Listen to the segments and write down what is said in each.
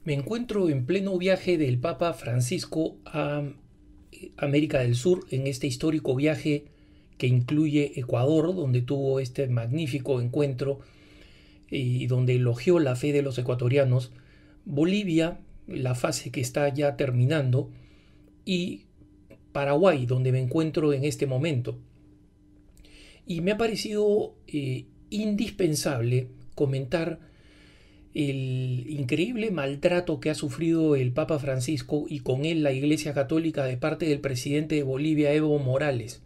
Me encuentro en pleno viaje del Papa Francisco a América del Sur, en este histórico viaje que incluye Ecuador, donde tuvo este magnífico encuentro y donde elogió la fe de los ecuatorianos, Bolivia, la fase que está ya terminando, y Paraguay, donde me encuentro en este momento. Y me ha parecido indispensable comentar el increíble maltrato que ha sufrido el Papa Francisco y con él la Iglesia Católica de parte del presidente de Bolivia, Evo Morales.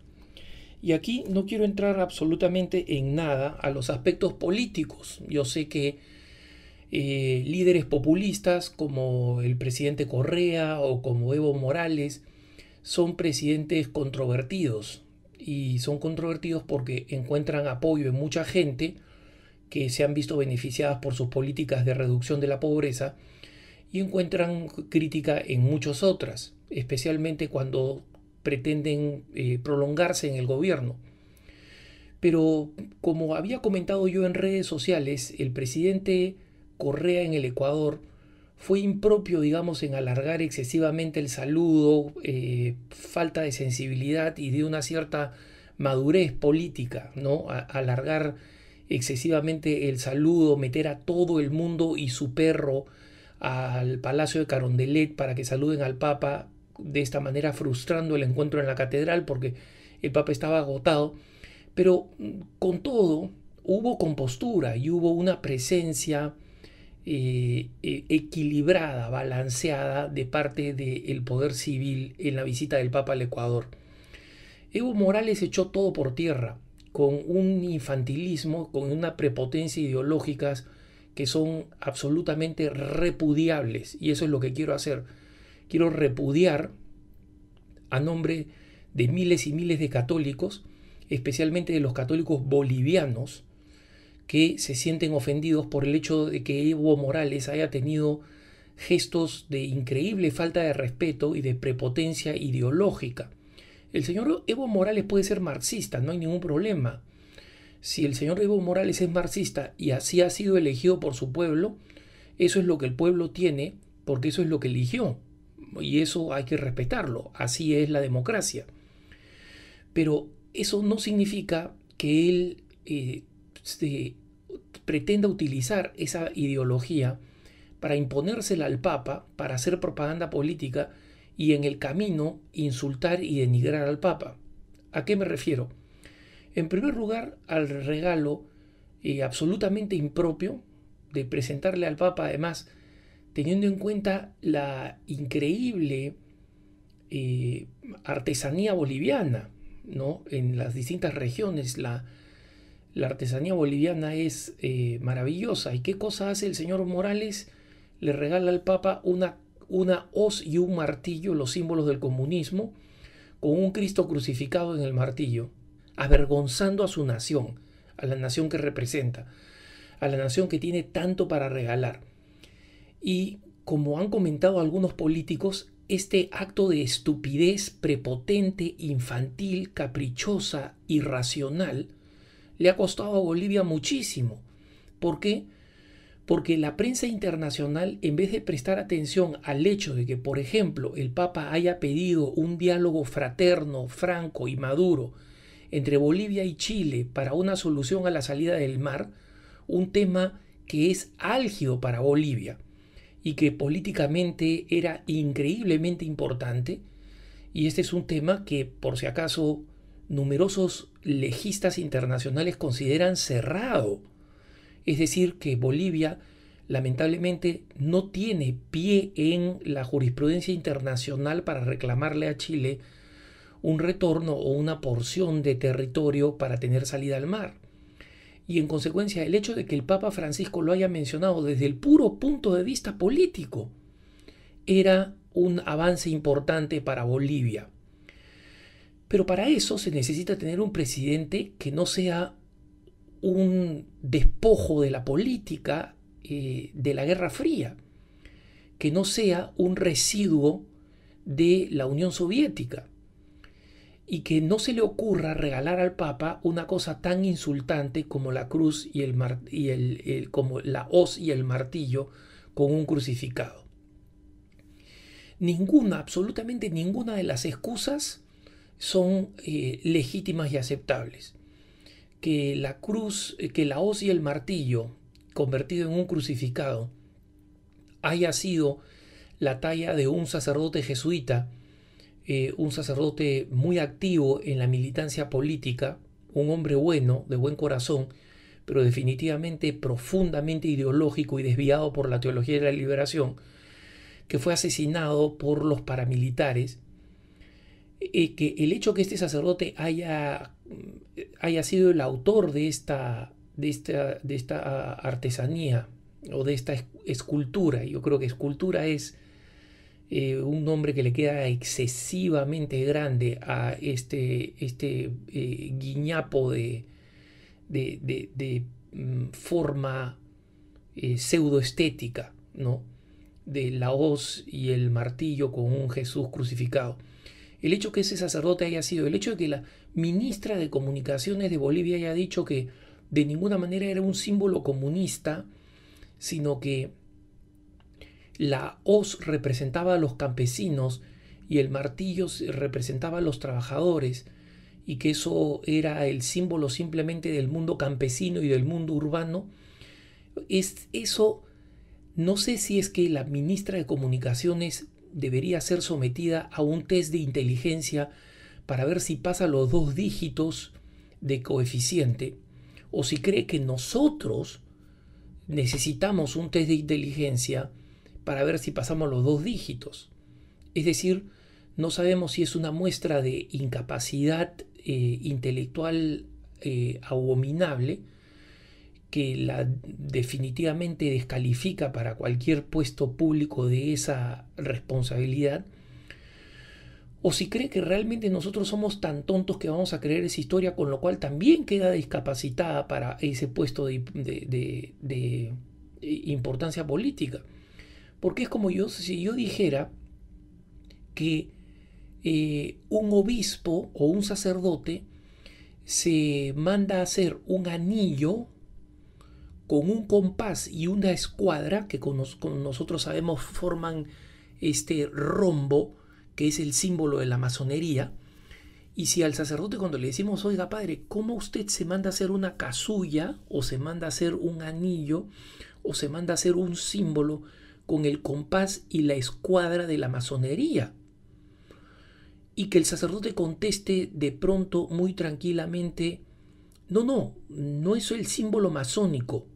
Y aquí no quiero entrar absolutamente en nada a los aspectos políticos. Yo sé que líderes populistas como el presidente Correa o como Evo Morales son presidentes controvertidos. Y son controvertidos porque encuentran apoyo en mucha gente que se han visto beneficiadas por sus políticas de reducción de la pobreza y encuentran crítica en muchas otras, especialmente cuando pretenden prolongarse en el gobierno. Pero como había comentado yo en redes sociales, el presidente Correa en el Ecuador fue impropio, digamos, en alargar excesivamente el saludo, falta de sensibilidad y de una cierta madurez política, ¿no? Alargar excesivamente el saludo, meter a todo el mundo y su perro al Palacio de Carondelet para que saluden al Papa, de esta manera frustrando el encuentro en la catedral porque el Papa estaba agotado. Pero con todo, hubo compostura y hubo una presencia equilibrada, balanceada de parte del poder civil en la visita del Papa al Ecuador. Evo Morales echó todo por tierra, con un infantilismo, con una prepotencia ideológicas que son absolutamente repudiables. Y eso es lo que quiero hacer. Quiero repudiar a nombre de miles y miles de católicos, especialmente de los católicos bolivianos, que se sienten ofendidos por el hecho de que Evo Morales haya tenido gestos de increíble falta de respeto y de prepotencia ideológica. El señor Evo Morales puede ser marxista, no hay ningún problema. Si el señor Evo Morales es marxista y así ha sido elegido por su pueblo, eso es lo que el pueblo tiene, porque eso es lo que eligió. Y eso hay que respetarlo, así es la democracia. Pero eso no significa que él se pretenda utilizar esa ideología para imponérsela al Papa, para hacer propaganda política y en el camino insultar y denigrar al Papa. ¿A qué me refiero? En primer lugar, al regalo absolutamente impropio de presentarle al Papa, además, teniendo en cuenta la increíble artesanía boliviana, ¿no? En las distintas regiones la artesanía boliviana es maravillosa. ¿Y qué cosa hace el señor Morales? Le regala al Papa una hoz y un martillo, los símbolos del comunismo, con un Cristo crucificado en el martillo, avergonzando a su nación, a la nación que representa, a la nación que tiene tanto para regalar. Y como han comentado algunos políticos, este acto de estupidez prepotente, infantil, caprichosa, irracional, le ha costado a Bolivia muchísimo. ¿Por qué? Porque la prensa internacional, en vez de prestar atención al hecho de que, por ejemplo, el Papa haya pedido un diálogo fraterno, franco y maduro entre Bolivia y Chile para una solución a la salida del mar, un tema que es álgido para Bolivia y que políticamente era increíblemente importante, y este es un tema que, por si acaso, numerosos legistas internacionales consideran cerrado. Es decir, que Bolivia lamentablemente no tiene pie en la jurisprudencia internacional para reclamarle a Chile un retorno o una porción de territorio para tener salida al mar. Y en consecuencia, el hecho de que el Papa Francisco lo haya mencionado desde el puro punto de vista político era un avance importante para Bolivia. Pero para eso se necesita tener un presidente que no sea un despojo de la política de la Guerra Fría, que no sea un residuo de la Unión Soviética y que no se le ocurra regalar al Papa una cosa tan insultante como la cruz y como la hoz y el martillo con un crucificado. Ninguna, absolutamente ninguna de las excusas son legítimas y aceptables. Que la cruz, que la hoz y el martillo, convertido en un crucificado, haya sido la talla de un sacerdote jesuita, un sacerdote muy activo en la militancia política, un hombre bueno, de buen corazón, pero definitivamente profundamente ideológico y desviado por la teología de la liberación, que fue asesinado por los paramilitares, que el hecho que este sacerdote haya sido el autor de esta artesanía o de esta escultura, yo creo que escultura es un nombre que le queda excesivamente grande a este guiñapo de forma pseudoestética, ¿no? De la hoz y el martillo con un Jesús crucificado. El hecho que ese sacerdote haya sido, el hecho de que la ministra de Comunicaciones de Bolivia haya dicho que de ninguna manera era un símbolo comunista, sino que la hoz representaba a los campesinos y el martillo representaba a los trabajadores, y que eso era el símbolo simplemente del mundo campesino y del mundo urbano. Eso, no sé si es que la ministra de Comunicaciones debería ser sometida a un test de inteligencia para ver si pasa los 2 dígitos de coeficiente, o si cree que nosotros necesitamos un test de inteligencia para ver si pasamos los 2 dígitos. Es decir, no sabemos si es una muestra de incapacidad intelectual abominable, que la definitivamente descalifica para cualquier puesto público de esa responsabilidad, o si cree que realmente nosotros somos tan tontos que vamos a creer esa historia, con lo cual también queda discapacitada para ese puesto de importancia política. Porque es como si yo dijera que un obispo o un sacerdote se manda a hacer un anillo con un compás y una escuadra que con nosotros sabemos forman este rombo que es el símbolo de la masonería. Y si al sacerdote, cuando le decimos, oiga padre, ¿cómo usted se manda a hacer una casulla o se manda a hacer un anillo o se manda a hacer un símbolo con el compás y la escuadra de la masonería? Y que el sacerdote conteste de pronto muy tranquilamente, no es el símbolo masónico.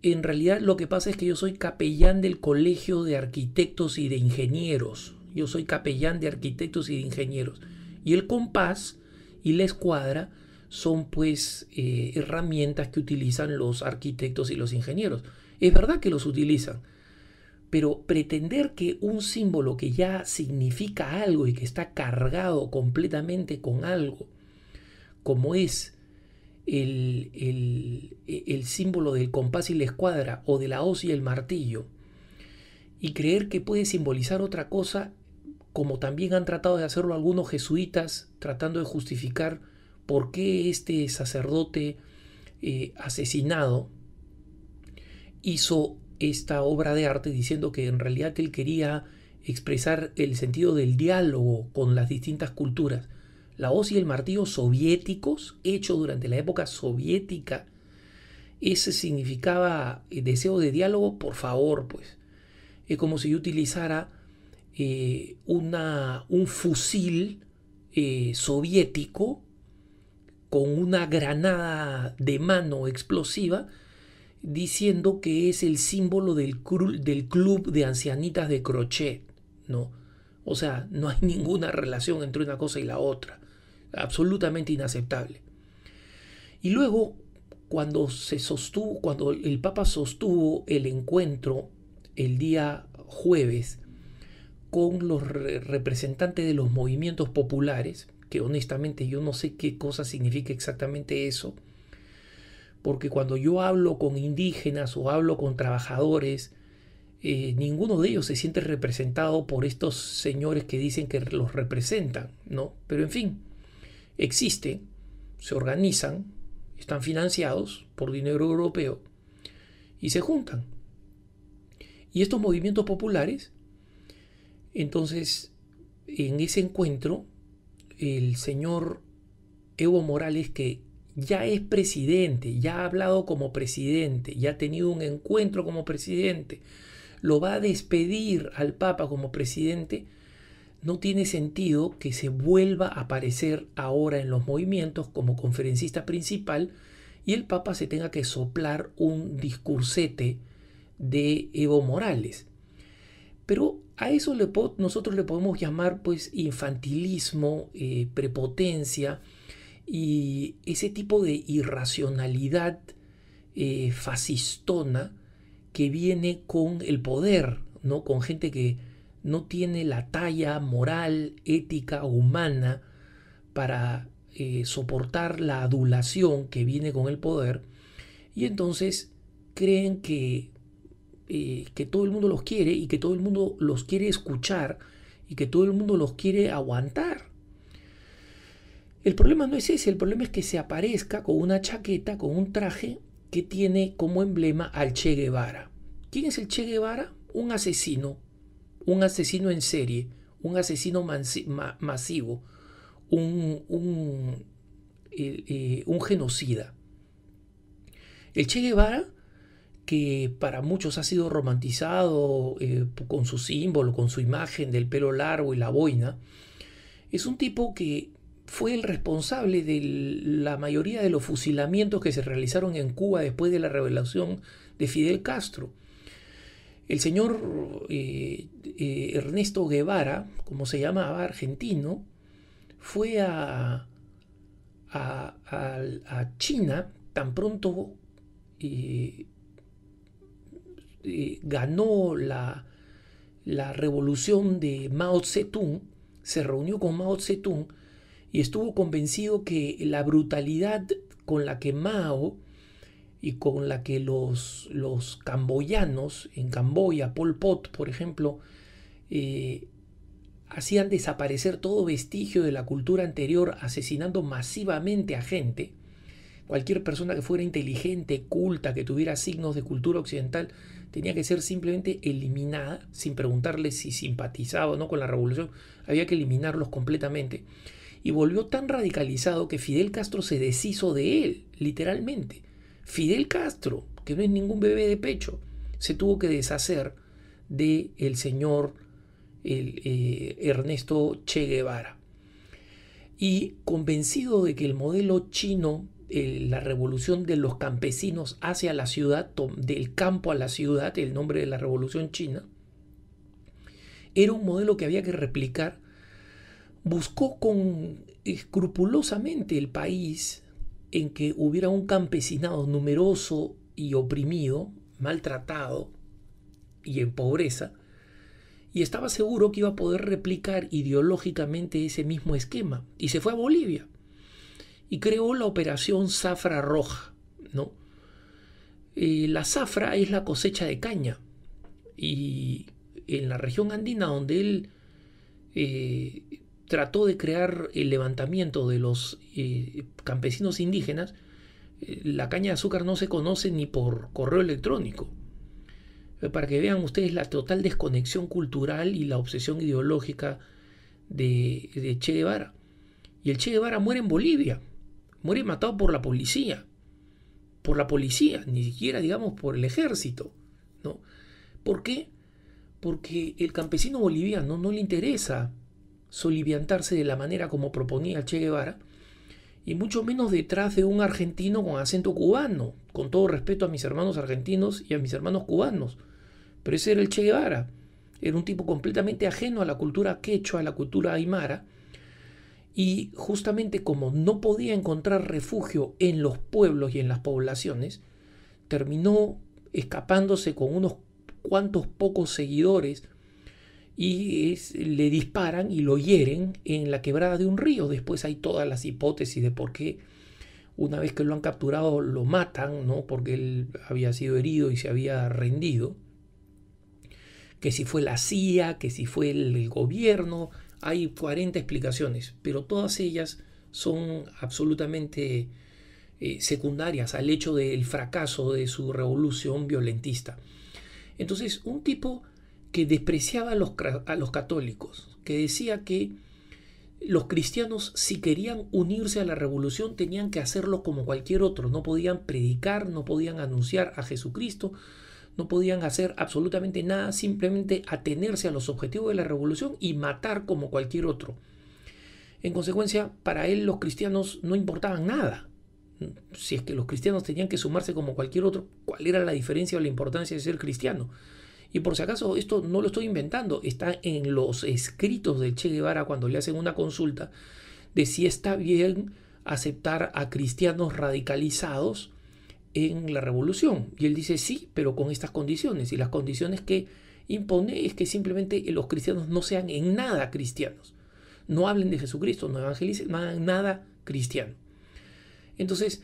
En realidad lo que pasa es que yo soy capellán del Colegio de Arquitectos y de Ingenieros. Yo soy capellán de arquitectos y de ingenieros. Y el compás y la escuadra son pues herramientas que utilizan los arquitectos y los ingenieros. Es verdad que los utilizan, pero pretender que un símbolo que ya significa algo y que está cargado completamente con algo, como es el símbolo del compás y la escuadra o de la hoz y el martillo, y creer que puede simbolizar otra cosa, como también han tratado de hacerlo algunos jesuitas, tratando de justificar por qué este sacerdote asesinado hizo esta obra de arte, diciendo que en realidad él quería expresar el sentido del diálogo con las distintas culturas. La hoz y el martillo soviéticos, hechos durante la época soviética, ese significaba deseo de diálogo. Por favor, pues es como si yo utilizara un fusil soviético con una granada de mano explosiva, diciendo que es el símbolo del club de ancianitas de crochet, ¿no? O sea, no hay ninguna relación entre una cosa y la otra. Absolutamente inaceptable. Y luego, cuando el Papa sostuvo el encuentro el día jueves con los representantes de los movimientos populares, que honestamente yo no sé qué cosa significa exactamente eso, porque cuando yo hablo con indígenas o hablo con trabajadores, ninguno de ellos se siente representado por estos señores que dicen que los representan, ¿no? Pero en fin, existen, se organizan, están financiados por dinero europeo y se juntan. Y estos movimientos populares Entonces, en ese encuentro, el señor Evo Morales, que ya es presidente, ya ha hablado como presidente, ya ha tenido un encuentro como presidente, lo va a despedir al Papa como presidente, no tiene sentido que se vuelva a aparecer ahora en los movimientos como conferencista principal y el Papa se tenga que soplar un discursete de Evo Morales. Pero a eso nosotros le podemos llamar pues infantilismo, prepotencia y ese tipo de irracionalidad fascistona que viene con el poder, ¿no? Con gente que no tiene la talla moral, ética, humana para soportar la adulación que viene con el poder, y entonces creen que todo el mundo los quiere y que todo el mundo los quiere escuchar y que todo el mundo los quiere aguantar. El problema no es ese, el problema es que se aparezca con una chaqueta, con un traje que tiene como emblema al Che Guevara. ¿Quién es el Che Guevara? Un asesino en serie, un asesino masivo, un genocida. El Che Guevara, que para muchos ha sido romantizado con su símbolo, con su imagen del pelo largo y la boina, es un tipo que fue el responsable de la mayoría de los fusilamientos que se realizaron en Cuba después de la rebelión de Fidel Castro. El señor Ernesto Guevara, como se llamaba, argentino, fue a China tan pronto ganó la revolución de Mao Zedong, se reunió con Mao Zedong y estuvo convencido que la brutalidad con la que Mao y con la que los camboyanos en Camboya, Pol Pot, por ejemplo, hacían desaparecer todo vestigio de la cultura anterior, asesinando masivamente a gente. Cualquier persona que fuera inteligente, culta, que tuviera signos de cultura occidental, tenía que ser simplemente eliminada, sin preguntarle si simpatizaba o no con la revolución. Había que eliminarlos completamente. Y volvió tan radicalizado que Fidel Castro se deshizo de él, literalmente. Fidel Castro, que no es ningún bebé de pecho, se tuvo que deshacer de el señor Ernesto Che Guevara. Y convencido de que el modelo chino, la revolución de los campesinos hacia la ciudad, del campo a la ciudad, el nombre de la revolución china, era un modelo que había que replicar, buscó escrupulosamente el país en que hubiera un campesinado numeroso y oprimido, maltratado y en pobreza, y estaba seguro que iba a poder replicar ideológicamente ese mismo esquema, y se fue a Bolivia y creó la operación Zafra Roja, ¿no? La zafra es la cosecha de caña, y en la región andina donde él trató de crear el levantamiento de los campesinos indígenas, la caña de azúcar no se conoce ni por correo electrónico. Para que vean ustedes la total desconexión cultural y la obsesión ideológica de Che Guevara. Y el Che Guevara muere en Bolivia, muere matado por la policía, ni siquiera digamos por el ejército, ¿no? ¿Por qué? Porque el campesino boliviano no le interesa soliviantarse de la manera como proponía Che Guevara, y mucho menos detrás de un argentino con acento cubano, con todo respeto a mis hermanos argentinos y a mis hermanos cubanos, pero ese era el Che Guevara, era un tipo completamente ajeno a la cultura quechua, a la cultura aymara, y justamente como no podía encontrar refugio en los pueblos y en las poblaciones, terminó escapándose con unos cuantos pocos seguidores y le disparan y lo hieren en la quebrada de un río. Después hay todas las hipótesis de por qué una vez que lo han capturado lo matan, ¿no? Porque él había sido herido y se había rendido. Que si fue la CIA, que si fue el gobierno, hay 40 explicaciones, pero todas ellas son absolutamente secundarias al hecho del fracaso de su revolución violentista. Entonces, un tipo que despreciaba a los católicos, que decía que los cristianos, si querían unirse a la revolución, tenían que hacerlo como cualquier otro. No podían predicar, no podían anunciar a Jesucristo, no podían hacer absolutamente nada, simplemente atenerse a los objetivos de la revolución y matar como cualquier otro. En consecuencia, para él los cristianos no importaban nada. Si es que los cristianos tenían que sumarse como cualquier otro, ¿cuál era la diferencia o la importancia de ser cristiano? Y por si acaso, esto no lo estoy inventando, está en los escritos de Che Guevara cuando le hacen una consulta de si está bien aceptar a cristianos radicalizados en la revolución. Y él dice sí, pero con estas condiciones. Y las condiciones que impone es que simplemente los cristianos no sean en nada cristianos. No hablen de Jesucristo, no evangelicen, no hagan nada cristiano. Entonces,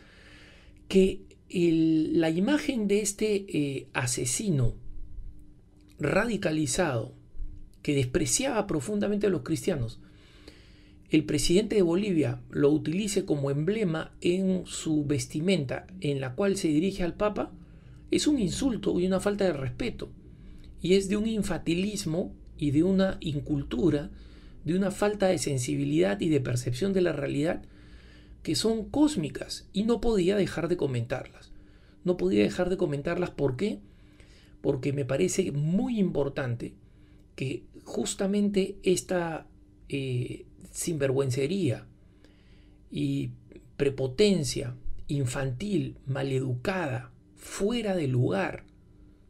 que la imagen de este asesino radicalizado que despreciaba profundamente a los cristianos, el presidente de Bolivia lo utilice como emblema en su vestimenta en la cual se dirige al Papa, es un insulto y una falta de respeto. Y es de un infantilismo y de una incultura, de una falta de sensibilidad y de percepción de la realidad que son cósmicas, y no podía dejar de comentarlas. No podía dejar de comentarlas, ¿por qué? Porque me parece muy importante que justamente esta sinvergüencería y prepotencia infantil, maleducada, fuera de lugar,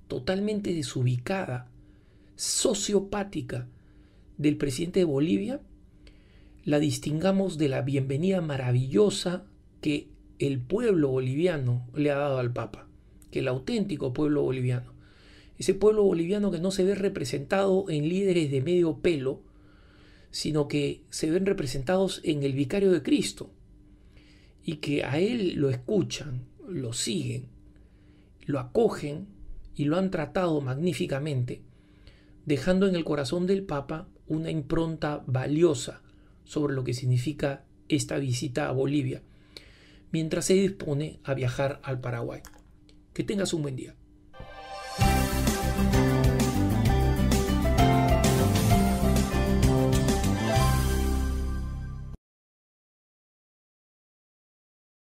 totalmente desubicada, sociopática del presidente de Bolivia, la distingamos de la bienvenida maravillosa que el pueblo boliviano le ha dado al Papa, que el auténtico pueblo boliviano. Ese pueblo boliviano que no se ve representado en líderes de medio pelo, sino que se ven representados en el vicario de Cristo, y que a él lo escuchan, lo siguen, lo acogen y lo han tratado magníficamente, dejando en el corazón del Papa una impronta valiosa sobre lo que significa esta visita a Bolivia, mientras se dispone a viajar al Paraguay. Que tengas un buen día.